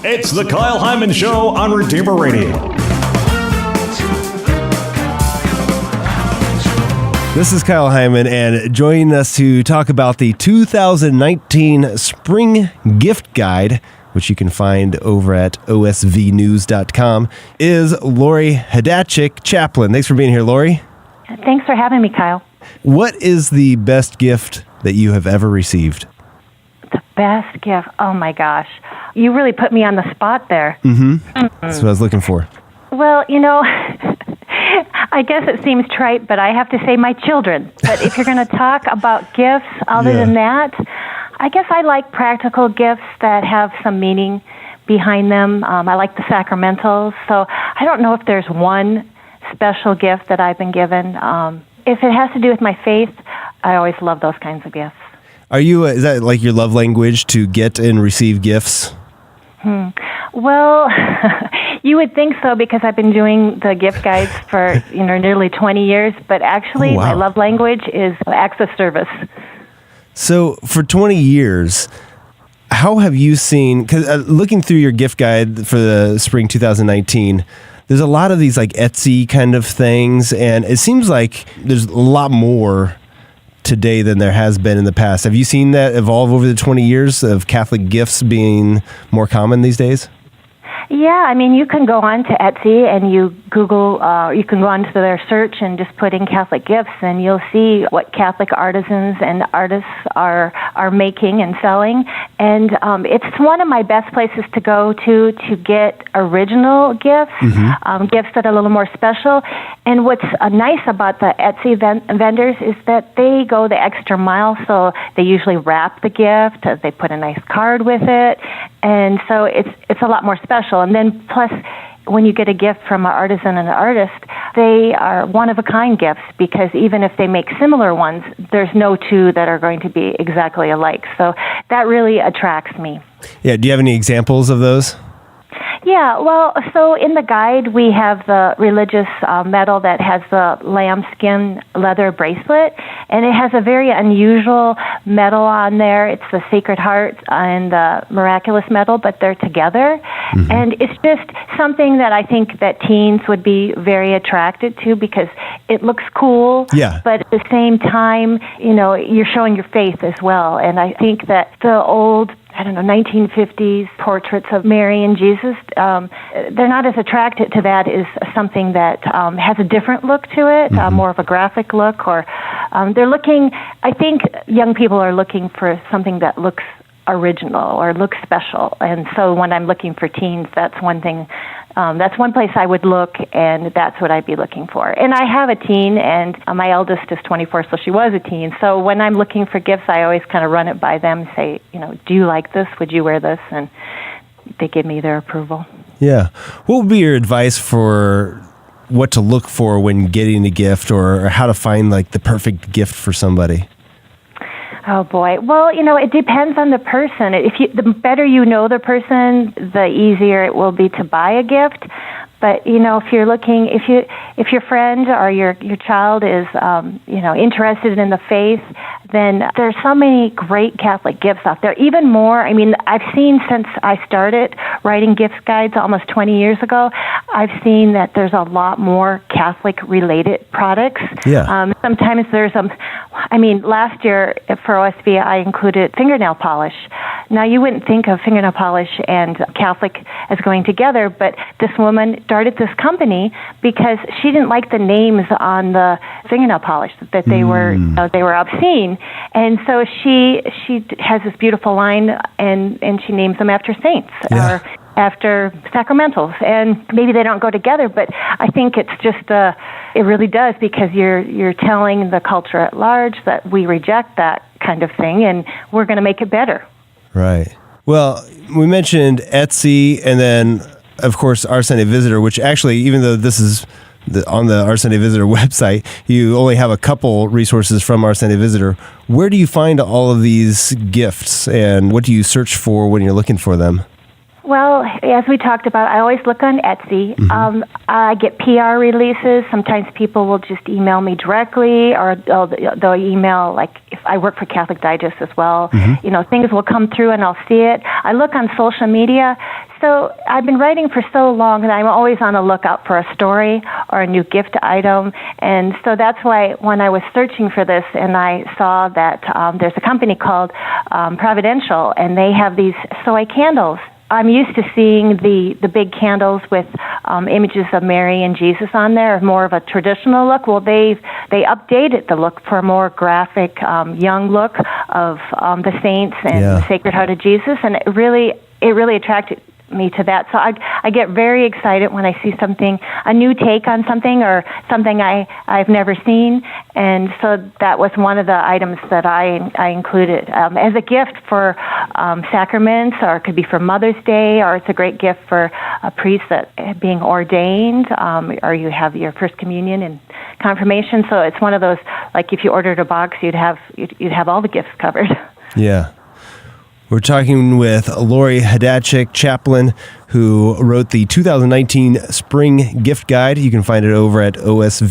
It's the Kyle Hyman Show on Redeemer Radio. This is Kyle Hyman, and joining us to talk about the 2019 Spring Gift Guide, which you can find over at osvnews.com, is Lori Hadacek Chaplin. Thanks for being here, Lori. Thanks for having me, Kyle. What is the best gift that you have ever received? The best gift? Oh, my gosh. You really put me on the spot there. That's what I was looking for. Well, I guess it seems trite, but I have to say my children. But if you're going to talk about gifts other than that, I guess I like practical gifts that have some meaning behind them. I like the Sacramentals. So I don't know if there's one special gift that I've been given. If it has to do with my faith, I always love those kinds of gifts. Is that like your love language, to get and receive gifts? Well, you would think so, because I've been doing the gift guides for nearly 20 years. But actually, my love language is acts of service. So for 20 years, how have you seen, because looking through your gift guide for the spring 2019, there's a lot of these like Etsy kind of things, and it seems like there's a lot more today than there has been in the past. Have you seen that evolve over the 20 years of Catholic gifts being more common these days? Yeah, you can go on to Etsy and you Google, you can go on to their search and just put in Catholic gifts, and you'll see what Catholic artisans and artists are making and selling. And it's one of my best places to go to get original gifts, gifts that are a little more special. And what's nice about the Etsy vendors is that they go the extra mile, so they usually wrap the gift, they put a nice card with it, and so it's a lot more special. And then plus, when you get a gift from an artisan and an artist, they are one-of-a-kind gifts, because even if they make similar ones, there's no two that are going to be exactly alike. So that really attracts me. Yeah, do you have any examples of those? Yeah, well, so in the guide, we have the religious medal that has the lambskin leather bracelet, and it has a very unusual medal on there. It's the Sacred Heart and the Miraculous medal, but they're together. And it's just something that I think that teens would be very attracted to, because it looks cool, but at the same time, you're showing your faith as well. And I think that the old 1950s portraits of Mary and Jesus, they're not as attracted to that as something that has a different look to it, more of a graphic look, or they're looking, I think young people are looking for something that looks original or looks special. And so when I'm looking for teens, that's one thing. That's one place I would look, and that's what I'd be looking for. And I have a teen, and my eldest is 24, so she was a teen. So when I'm looking for gifts, I always kind of run it by them, say, do you like this? Would you wear this? And they give me their approval. Yeah. What would be your advice for what to look for when getting a gift, or how to find like the perfect gift for somebody? Oh, boy. Well, it depends on the person. The better you know the person, the easier it will be to buy a gift. But, if you're looking, if your friend or your child is, interested in the faith, then there's so many great Catholic gifts out there. Even more, I've seen since I started writing gift guides almost 20 years ago, I've seen that there's a lot more Catholic-related products. Yeah. Sometimes there's last year for OSV, I included fingernail polish. Now, you wouldn't think of fingernail polish and Catholic as going together, but this woman started this company because she didn't like the names on the fingernail polish, that they were they were obscene. And so she has this beautiful line, and she names them after saints or after sacramentals. And maybe they don't go together, but I think it's just it really does, because you're telling the culture at large that we reject that kind of thing, and we're going to make it better. Right. Well, we mentioned Etsy, and then, of course, Our Sunday Visitor, which actually, even though this is on the Our Sunday Visitor website, you only have a couple resources from Our Sunday Visitor. Where do you find all of these gifts, and what do you search for when you're looking for them? Well, as we talked about, I always look on Etsy. I get PR releases. Sometimes people will just email me directly, or they'll email, like, if I work for Catholic Digest as well. Things will come through and I'll see it. I look on social media. So I've been writing for so long that I'm always on the lookout for a story or a new gift item. And so that's why when I was searching for this and I saw that there's a company called Providential, and they have these soy candles. I'm used to seeing the big candles with images of Mary and Jesus on there, more of a traditional look. Well, they updated the look for a more graphic, young look of the saints and the Sacred Heart of Jesus, and it really attracted me to that. So I get very excited when I see something, a new take on something, or something I've never seen. And so that was one of the items that I included as a gift for sacraments, or it could be for Mother's Day, or it's a great gift for a priest that being ordained, or you have your First Communion and confirmation. So it's one of those, like if you ordered a box, you'd have all the gifts covered. Yeah. We're talking with Lori Hadacek Chaplin, who wrote the 2019 Spring Gift Guide. You can find it over at osvnews.com.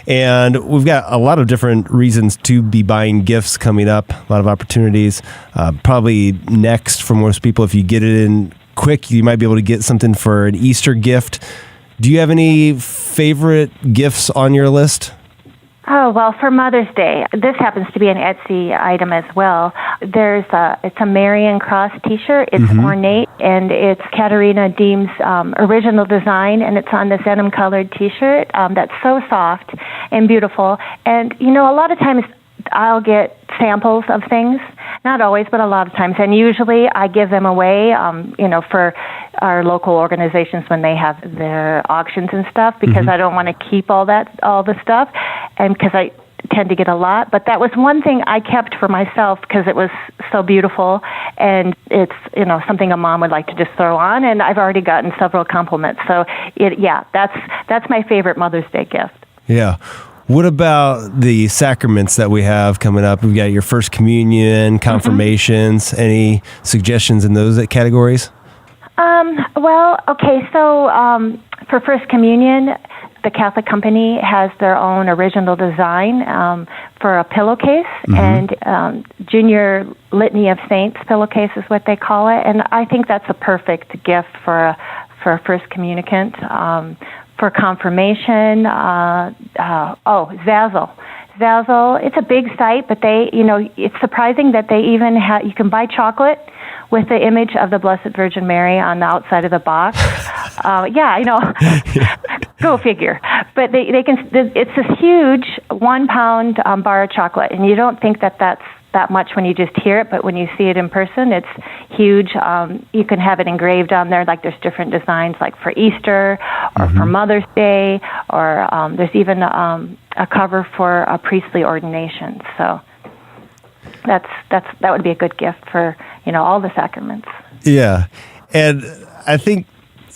And we've got a lot of different reasons to be buying gifts coming up, a lot of opportunities. Probably next for most people, if you get it in quick, you might be able to get something for an Easter gift. Do you have any favorite gifts on your list? Oh, well, for Mother's Day, this happens to be an Etsy item as well. It's a Marian Cross T-shirt. It's ornate, and it's Katerina Deem's original design, and it's on this denim-colored T-shirt that's so soft and beautiful. And, a lot of times I'll get samples of things. Not always, but a lot of times. And usually I give them away, for our local organizations when they have their auctions and stuff, because I don't want to keep all the stuff, and because I tend to get a lot. But that was one thing I kept for myself because it was so beautiful, and it's, something a mom would like to just throw on, and I've already gotten several compliments. So, that's my favorite Mother's Day gift. Yeah. What about the sacraments that we have coming up? We've got your First Communion, confirmations. Any suggestions in those categories? So for First Communion, the Catholic Company has their own original design for a pillowcase, and Junior Litany of Saints pillowcase is what they call it. And I think that's a perfect gift for a first communicant. For confirmation, Zazzle. Zazzle, it's a big site, but it's surprising that they even you can buy chocolate with the image of the Blessed Virgin Mary on the outside of the box. Go figure. But they can. It's this huge 1 pound bar of chocolate, and you don't think that's that much when you just hear it, but when you see it in person, it's huge. You can have it engraved on there, like there's different designs, like for Easter or for Mother's Day, or there's even a cover for a priestly ordination. So that would be a good gift for all the sacraments. Yeah, and I think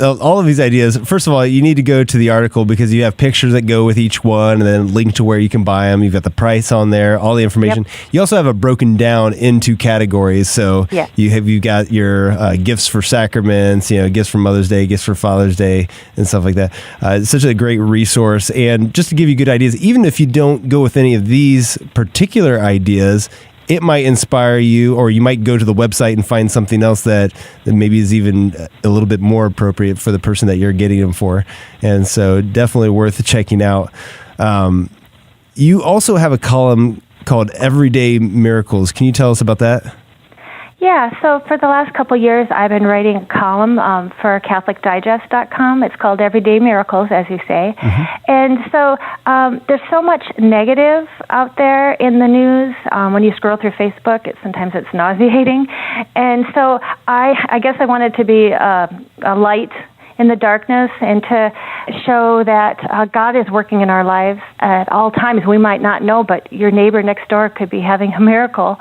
all of these ideas, first of all, you need to go to the article because you have pictures that go with each one, and then link to where you can buy them. You've got the price on there, all the information. Yep. You also have it broken down into categories. So you got your gifts for sacraments, gifts for Mother's Day, gifts for Father's Day, and stuff like that. It's such a great resource. And just to give you good ideas, even if you don't go with any of these particular ideas, it might inspire you, or you might go to the website and find something else that maybe is even a little bit more appropriate for the person that you're getting them for. And so definitely worth checking out. You also have a column called Everyday Miracles. Can you tell us about that? Yeah, so for the last couple of years, I've been writing a column for CatholicDigest.com. It's called Everyday Miracles, as you say. And so there's so much negative out there in the news. When you scroll through Facebook, sometimes it's nauseating. And so I guess I wanted to be a light in the darkness and to show that God is working in our lives at all times. We might not know, but your neighbor next door could be having a miracle.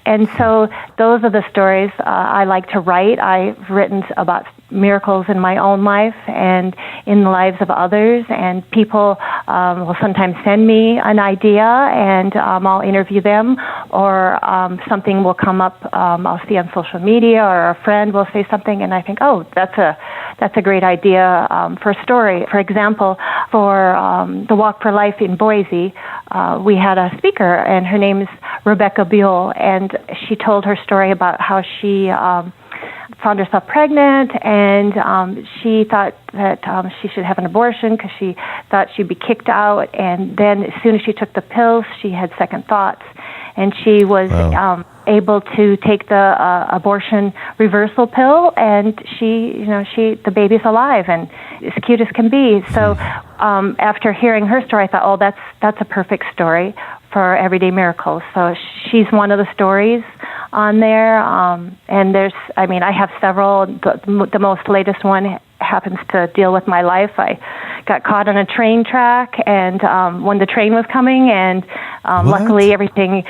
And so those are the stories I like to write. I've written about miracles in my own life and in the lives of others, and people will sometimes send me an idea and I'll interview them, or something will come up I'll see on social media, or a friend will say something and I think, oh, that's a great idea for a story. For example, for the Walk for Life in Boise, we had a speaker, and her name is Rebecca Buell, and she told her story about how she found herself pregnant, and she thought that she should have an abortion because she thought she'd be kicked out. And then as soon as she took the pills, she had second thoughts, and she was able to take the abortion reversal pill, and the baby's alive and as cute as can be. So after hearing her story, I thought, oh, that's a perfect story for Everyday Miracles. So she's one of the stories on there, and I have several. The most latest one happens to deal with my life. I got caught on a train track, and when the train was coming, and luckily everything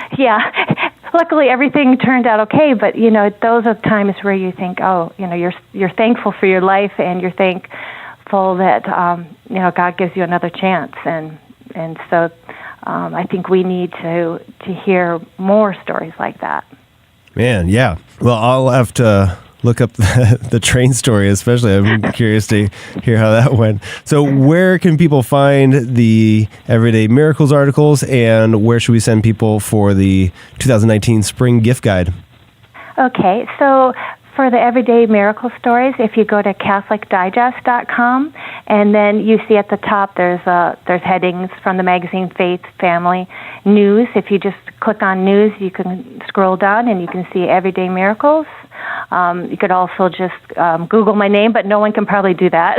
turned out okay. But those are times where you think, oh, you're thankful for your life, and you're thankful that God gives you another chance, and so I think we need to hear more stories like that. Man, yeah. Well, I'll have to look up the train story, especially. I'm curious to hear how that went. So where can people find the Everyday Miracles articles, and where should we send people for the 2019 Spring Gift Guide? Okay, so for the Everyday Miracle Stories, if you go to CatholicDigest.com, and then you see at the top there's headings from the magazine Faith, Family, News. If you just click on News, you can scroll down and you can see Everyday Miracles. You could also just Google my name, but no one can probably do that.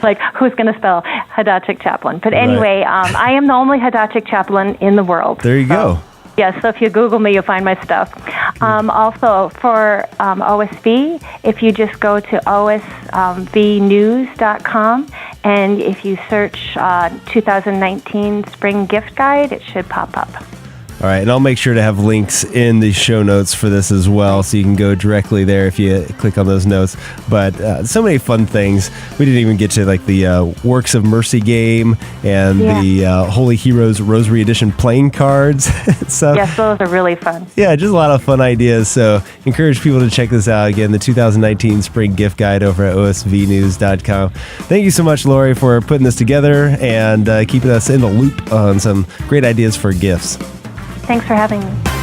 Like, who's going to spell Hadacek Chaplin? But anyway, right. I am the only Hadacek Chaplin in the world. There you go. Yes, so if you Google me, you'll find my stuff. Also, for OSV, if you just go to osvnews.com, and if you search 2019 Spring Gift Guide, it should pop up. All right, and I'll make sure to have links in the show notes for this as well, so you can go directly there if you click on those notes. But so many fun things. We didn't even get to like the Works of Mercy game and the Holy Heroes Rosary Edition playing cards. So, yes, those are really fun. Yeah, just a lot of fun ideas. So encourage people to check this out. Again, the 2019 Spring Gift Guide over at osvnews.com. Thank you so much, Lori, for putting this together and keeping us in the loop on some great ideas for gifts. Thanks for having me.